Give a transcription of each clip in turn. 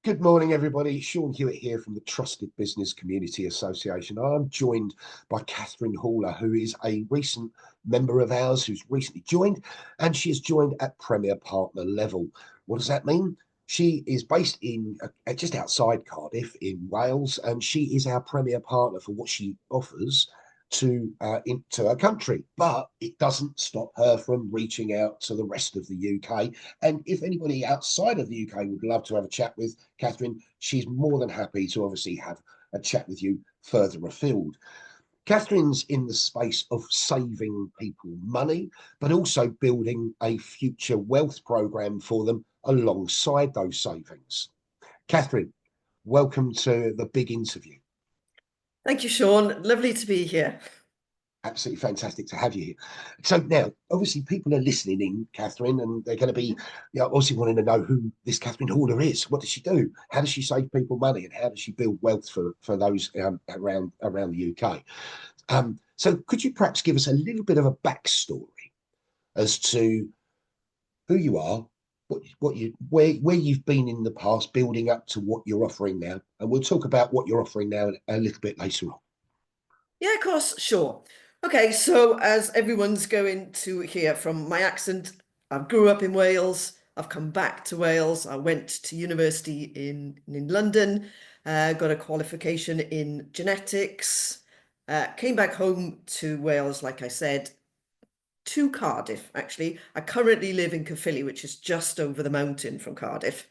Good morning, everybody. Sean Hewitt here from the Trusted Business Community Association. I'm joined by Kathryn Horler, who is a recent member of ours who's recently joined, and she has joined at Premier Partner level. What does that mean? She is based in just outside Cardiff in Wales, and she is our Premier Partner for what she offers into her country. But it doesn't stop her from reaching out to the rest of the UK. And if anybody outside of the UK would love to have a chat with Kathryn, she's more than happy to obviously have a chat with you further afield. Kathryn's in the space of saving people money, but also building a future wealth program for them alongside those savings. Kathryn, welcome to the big interview. Thank you, Sean. Lovely to be here. Absolutely fantastic to have you here. So now, obviously, people are listening in, Kathryn, and they're going to be obviously wanting to know who this Kathryn Horler is. What does she do? How does she save people money, and how does she build wealth for those around the UK? So could you perhaps give us a little bit of a backstory as to who you are, where you've been in the past, building up to what you're offering now, and we'll talk about what you're offering now a little bit later on. Yeah, of course, sure. Okay, so as everyone's going to hear from my accent, I grew up in Wales. I've come back to Wales. I went to university in London, got a qualification in genetics, came back home to Wales, like I said, to Cardiff, actually. I currently live in Caerphilly, which is just over the mountain from Cardiff.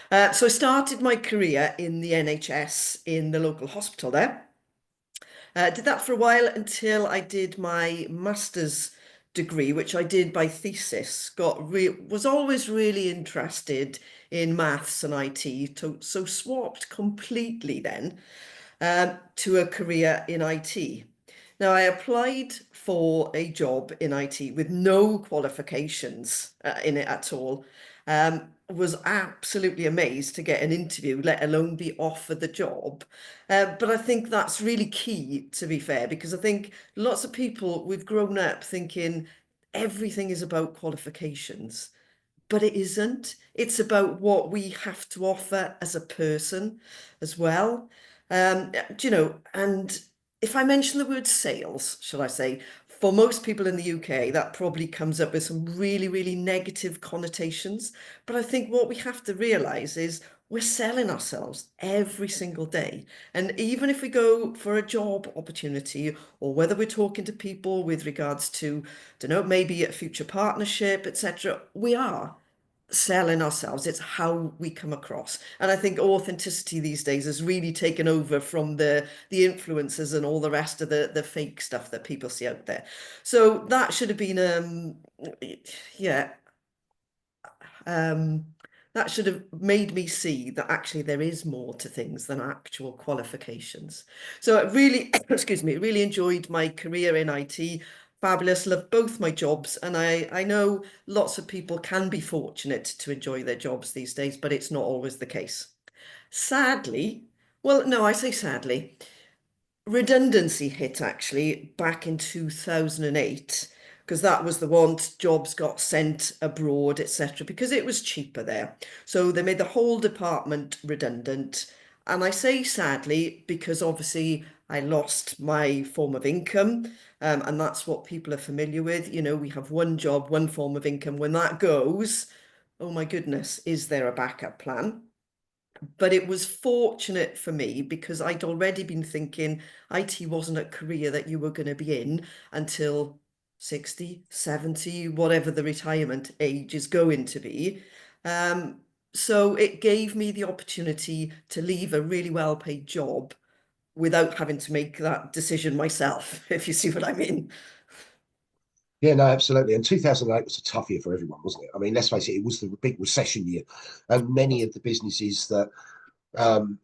So I started my career in the NHS in the local hospital there. Did that for a while until I did my master's degree, which I did by thesis. Was always really interested in maths and IT, so swapped completely then to a career in IT. Now, I applied for a job in IT with no qualifications in it at all. Was absolutely amazed to get an interview, let alone be offered the job. But I think that's really key, to be fair, because I think lots of people, we've grown up thinking everything is about qualifications, but it isn't. It's about what we have to offer as a person as well. And if I mention the word sales, shall I say, for most people in the UK, that probably comes up with some really, really negative connotations. But I think what we have to realise is we're selling ourselves every single day. And even if we go for a job opportunity, or whether we're talking to people with regards to, don't know, maybe a future partnership, etc., we are selling ourselves. It's how we come across. And I think authenticity these days has really taken over from the influencers and all the rest of the fake stuff that people see out there. So that should have been that should have made me see that actually there is more to things than actual qualifications. So I really, excuse me, really enjoyed my career in IT. Fabulous, love both my jobs, and I know lots of people can be fortunate to enjoy their jobs these days, but it's not always the case. Sadly, well, no, I say sadly, redundancy hit actually back in 2008, because that was the one, jobs got sent abroad, etc., because it was cheaper there. So they made the whole department redundant. And I say sadly because obviously I lost my form of income, and that's what people are familiar with. You know, we have one job, one form of income. When that goes, oh my goodness, is there a backup plan? But it was fortunate for me because I'd already been thinking IT wasn't a career that you were going to be in until 60, 70, whatever the retirement age is going to be. So it gave me the opportunity to leave a really well-paid job without having to make that decision myself, if you see what I mean. Yeah, no, absolutely. And 2008 was a tough year for everyone, wasn't it? I mean, let's face it, it was the big recession year, and many of the businesses that um,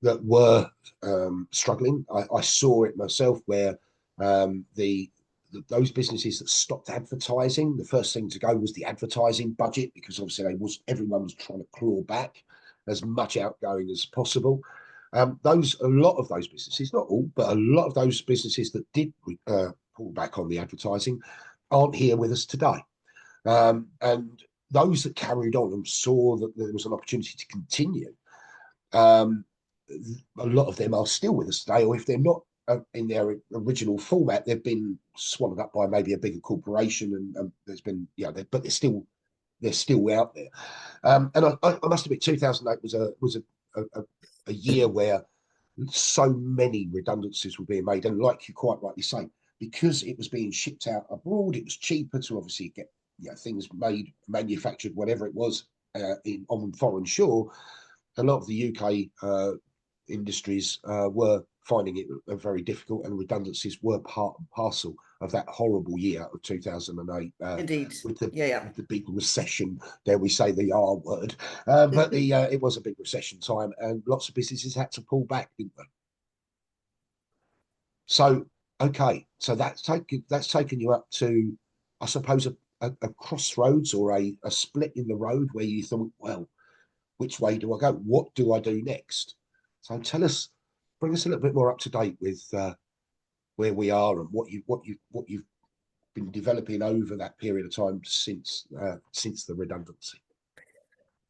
were struggling, I saw it myself, where those businesses that stopped advertising, the first thing to go was the advertising budget, because obviously everyone was trying to claw back as much outgoing as possible. A lot of those businesses, not all, but a lot of those businesses that did pull back on the advertising aren't here with us today. And those that carried on and saw that there was an opportunity to continue Um, a lot of them are still with us today, or if they're not in their original format, they've been swallowed up by maybe a bigger corporation, and there's been but they're still out there. And I must admit, 2008 was a year where so many redundancies were being made, and like you quite rightly say, because it was being shipped out abroad, it was cheaper to obviously get things made, manufactured, whatever it was, on foreign shore. A lot of the UK industries were finding it very difficult, and redundancies were part and parcel of that horrible year of 2008, Indeed. with the Yeah, with the big recession. Dare we say the R word? But yeah. the it was a big recession time, and lots of businesses had to pull back, didn't they? So okay, so that's taken you up to, I suppose, a crossroads, or a split in the road where you thought, well, which way do I go? What do I do next? So bring us a little bit more up to date with where we are, and what you've been developing over that period of time since the redundancy.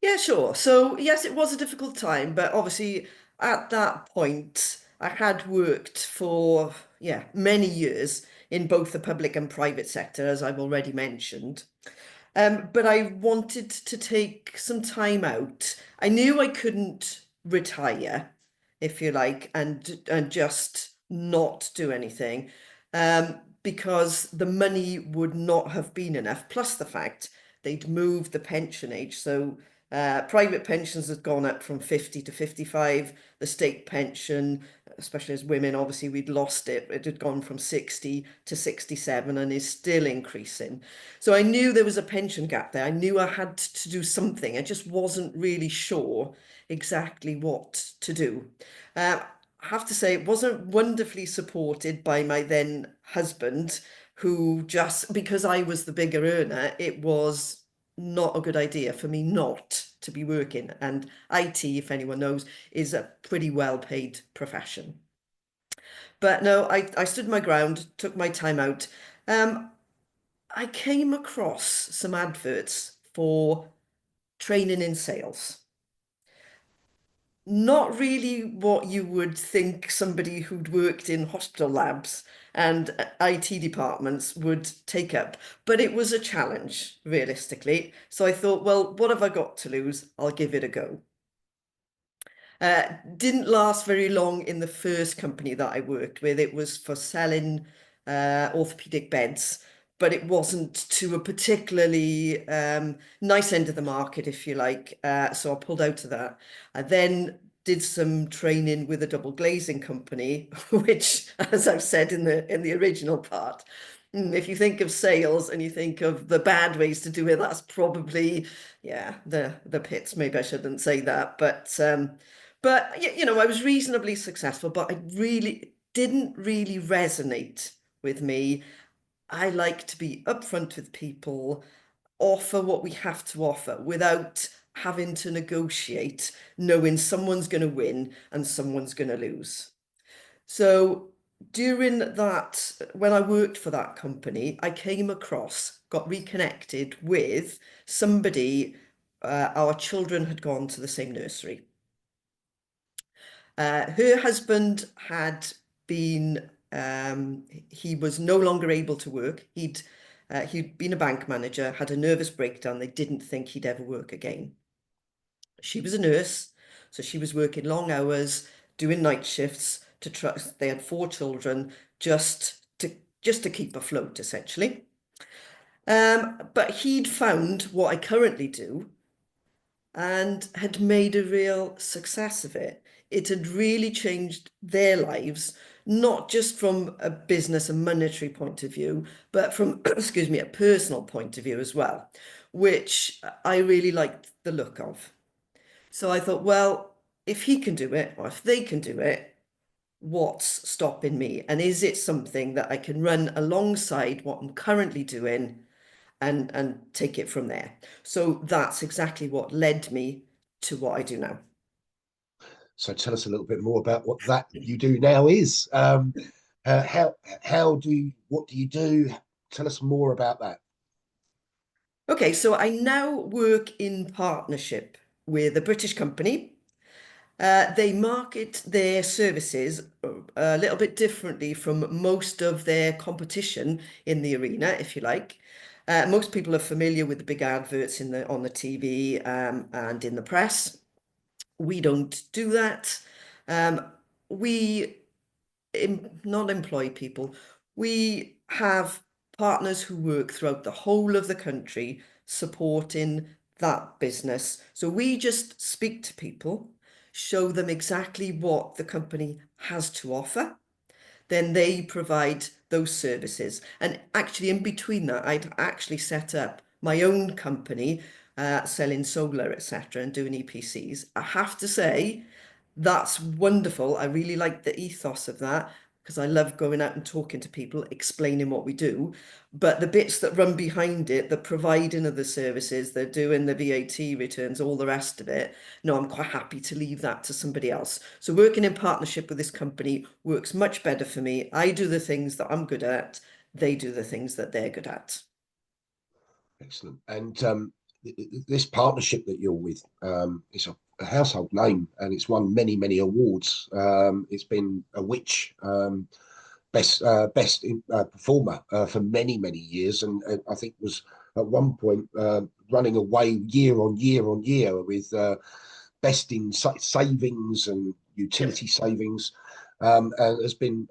Yeah, sure. So, yes, it was a difficult time, but obviously at that point, I had worked for, yeah, many years in both the public and private sector, as I've already mentioned. But I wanted to take some time out. I knew I couldn't retire, if you like, and just not do anything, because the money would not have been enough. Plus the fact they'd moved the pension age, so private pensions had gone up from 50 to 55. The state pension, especially as women, obviously we'd lost it. It had gone from 60 to 67 and is still increasing. So I knew there was a pension gap there. I knew I had to do something. I just wasn't really sure exactly what to do. I have to say, it wasn't wonderfully supported by my then husband, who just, because I was the bigger earner, it was not a good idea for me not to be working. And IT, if anyone knows, is a pretty well paid profession. But no, I stood my ground, took my time out. Um, I came across some adverts for training in sales. Not really what you would think somebody who'd worked in hospital labs and IT departments would take up, but it was a challenge, realistically. So I thought, well, what have I got to lose? I'll give it a go. Didn't last very long in the first company that I worked with. It was for selling orthopedic beds, but it wasn't to a particularly nice end of the market, if you like. So I pulled out of that. I then did some training with a double glazing company, which, as I've said in the original part, if you think of sales and you think of the bad ways to do it, that's probably, yeah, the pits. Maybe I shouldn't say that, but you know, I was reasonably successful, but it really didn't really resonate with me. I like to be upfront with people, offer what we have to offer without having to negotiate, knowing someone's going to win and someone's going to lose. So during that, when I worked for that company, I came across, got reconnected with somebody. Our children had gone to the same nursery. Her husband had been, he was no longer able to work. He'd been a bank manager, had a nervous breakdown. They didn't think he'd ever work again. She was a nurse, so she was working long hours, doing night shifts to trust. They had 4 children, just to keep afloat, essentially. But he'd found what I currently do and had made a real success of it. It had really changed their lives, not just from a business and monetary point of view, but from, excuse me, a personal point of view as well, which I really liked the look of. So I thought, well, if he can do it, or if they can do it, what's stopping me? And is it something that I can run alongside what I'm currently doing and take it from there? So that's exactly what led me to what I do now. So tell us a little bit more about what that you do now is. What do you do? Tell us more about that. Okay, so I now work in partnership with a British company. They market their services a little bit differently from most of their competition in the arena, if you like. Most people are familiar with the big adverts on the TV and in the press. We don't do that. We not employ people. We have partners who work throughout the whole of the country supporting that business. So we just speak to people, show them exactly what the company has to offer, then they provide those services. And actually, in between that, I'd actually set up my own company, selling solar, etc., and doing EPCs. I have to say, that's wonderful. I really like the ethos of that because I love going out and talking to people, explaining what we do. But the bits that run behind it, the providing of the services, they're doing the VAT returns, all the rest of it. No, I'm quite happy to leave that to somebody else. So working in partnership with this company works much better for me. I do the things that I'm good at. They do the things that they're good at. Excellent. And this partnership that you're with is a household name, and it's won many, many awards. It's been a Which best performer for many, many years, and I think was at one point running away year on year on year with best in savings and Yep. utility savings, and has been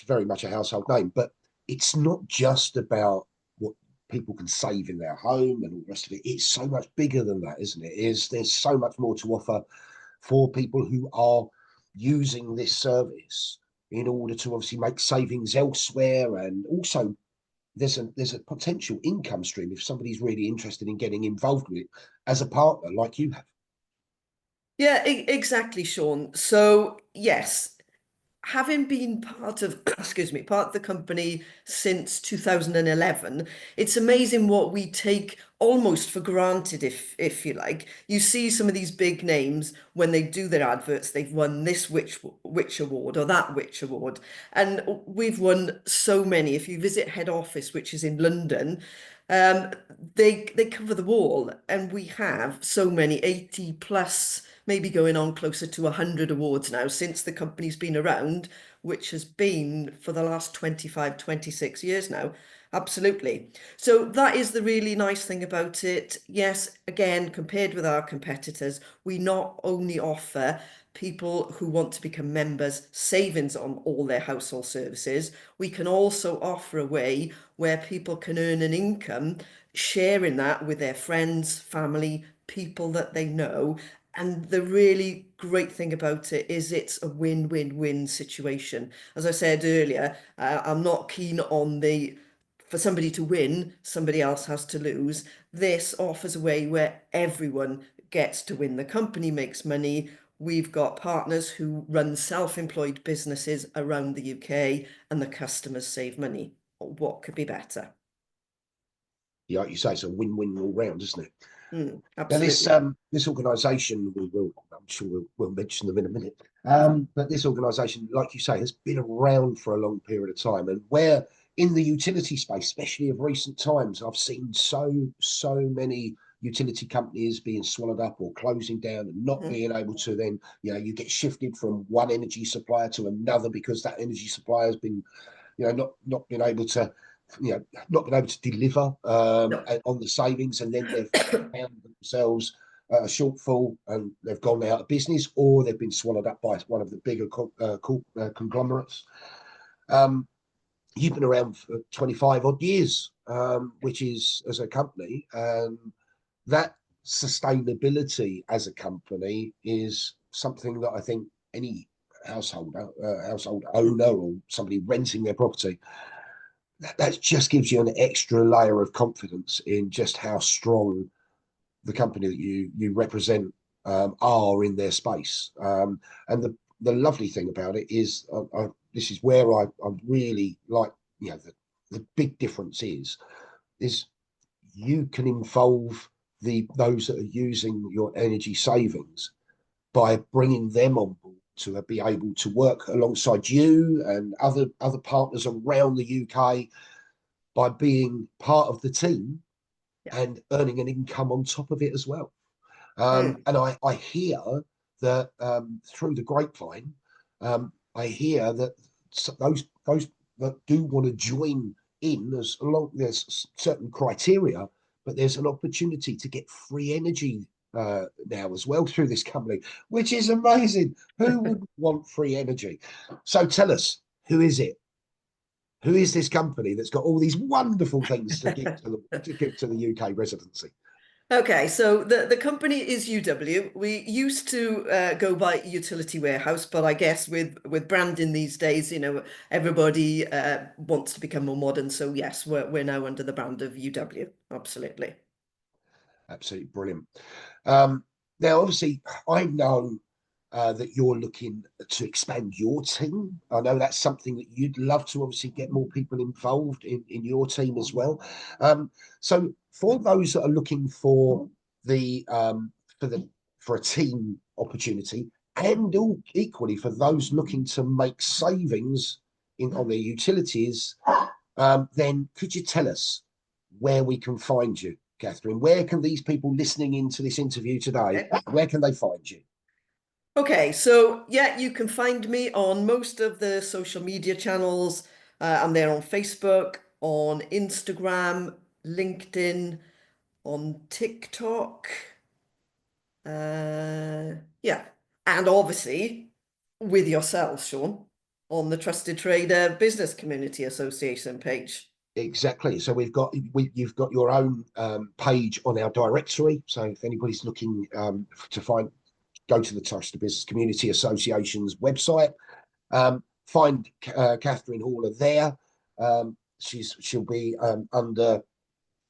very much a household name. But it's not just about what people can save in their home and all the rest of it. It's so much bigger than that, isn't it? There's so much more to offer for people who are using this service in order to obviously make savings elsewhere, and also there's a potential income stream if somebody's really interested in getting involved with it as a partner like you have. Yeah, exactly, Sean. So yes, having been part of, excuse me, part of the company since 2011, it's amazing what we take almost for granted, if you like. You see some of these big names when they do their adverts, they've won this which award or that which award, and we've won so many. If you visit head office, which is in London, um, they cover the wall, and we have so many 80 plus, maybe going on closer to 100 awards now since the company's been around, which has been for the last 25, 26 years now. Absolutely. So that is the really nice thing about it. Yes, again, compared with our competitors, we not only offer people who want to become members savings on all their household services, we can also offer a way where people can earn an income, sharing that with their friends, family, people that they know. And the really great thing about it is it's a win-win-win situation. As I said earlier, I'm not keen on for somebody to win, somebody else has to lose. This offers a way where everyone gets to win. The company makes money. We've got partners who run self-employed businesses around the UK, and the customers save money. What could be better? Yeah, like you say, it's a win-win all round, isn't it? Now, Absolutely. this organisation, I'm sure we'll mention them in a minute. But this organisation, like you say, has been around for a long period of time, and where in the utility space, especially of recent times, I've seen so many utility companies being swallowed up or closing down and not Mhm. being able to then, you get shifted from one energy supplier to another because that energy supplier has been, not been able to, not been able to deliver No. on the savings, and then they've found themselves a shortfall and they've gone out of business, or they've been swallowed up by one of the bigger conglomerates. Um, you've been around for 25 odd years, which is as a company. That sustainability as a company is something that I think any household owner or somebody renting their property, that just gives you an extra layer of confidence in just how strong the company that you represent are in their space. And the lovely thing about it is, this is where I really like, the big difference is you can involve those that are using your energy savings by bringing them on board to be able to work alongside you and other partners around the UK by being part of the team Yeah. and earning an income on top of it as well. Mm. And I hear that through the grapevine, I hear that those that do want to join in, there's certain criteria, but there's an opportunity to get free energy now as well through this company, which is amazing. Who would want free energy? So tell us, who is it? Who is this company that's got all these wonderful things to give to the UK residency? Okay, so the company is UW. We used to go by Utility Warehouse, but I guess with branding these days, everybody wants to become more modern. So yes, we're now under the brand of UW. Absolutely. Absolutely brilliant. Now, obviously, I know that you're looking to expand your team. I know that's something that you'd love to obviously get more people involved in your team as well. So for those that are looking for the for a team opportunity, and equally for those looking to make savings on their utilities, then could you tell us where we can find you, Kathryn? Where can these people listening into this interview today, where can they find you? Okay, so yeah, you can find me on most of the social media channels. I'm there on Facebook, on Instagram, LinkedIn, on TikTok. Yeah, and obviously with yourself, Sean, on the Trusted Trader Business Community Association page. Exactly. So you've got your own page on our directory. So if anybody's looking to go to the Trusted Business Community Association's website, find Kathryn Horler there. She'll be under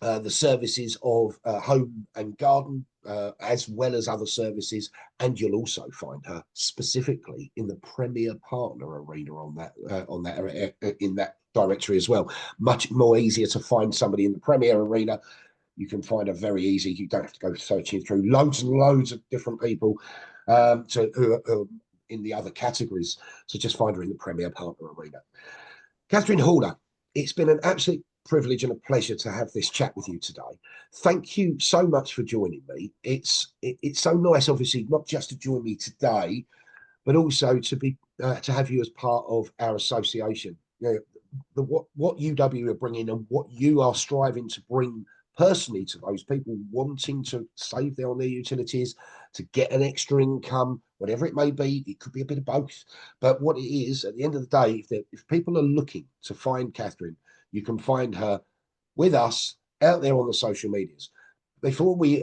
the services of home and garden, as well as other services, and you'll also find her specifically in the Premier Partner arena in that directory as well. Much more easier to find somebody in the Premier arena. You can find her very easy. You don't have to go searching through loads and loads of different people who are in the other categories. So just find her in the Premier Partner arena. Kathryn Horler, it's been an absolute privilege and a pleasure to have this chat with you today. Thank you so much for joining me. It's so nice, obviously, not just to join me today, but also to have you as part of our association. What UW are bringing and what you are striving to bring personally to those people wanting to save on their utilities, to get an extra income, whatever it may be. It could be a bit of both, but what it is, at the end of the day, if people are looking to find Kathryn, you can find her with us out there on the social medias. Before we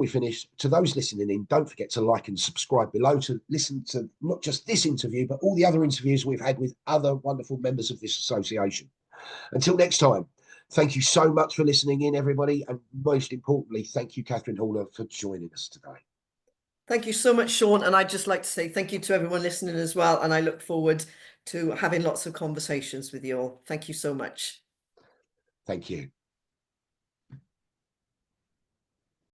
finish, to those listening in, don't forget to like and subscribe below to listen to not just this interview, but all the other interviews we've had with other wonderful members of this association. Until next time, thank you so much for listening in, everybody. And most importantly, thank you, Kathryn Horler, for joining us today. Thank you so much, Sean. And I'd just like to say thank you to everyone listening as well. And I look forward to having lots of conversations with you all. Thank you so much. Thank you.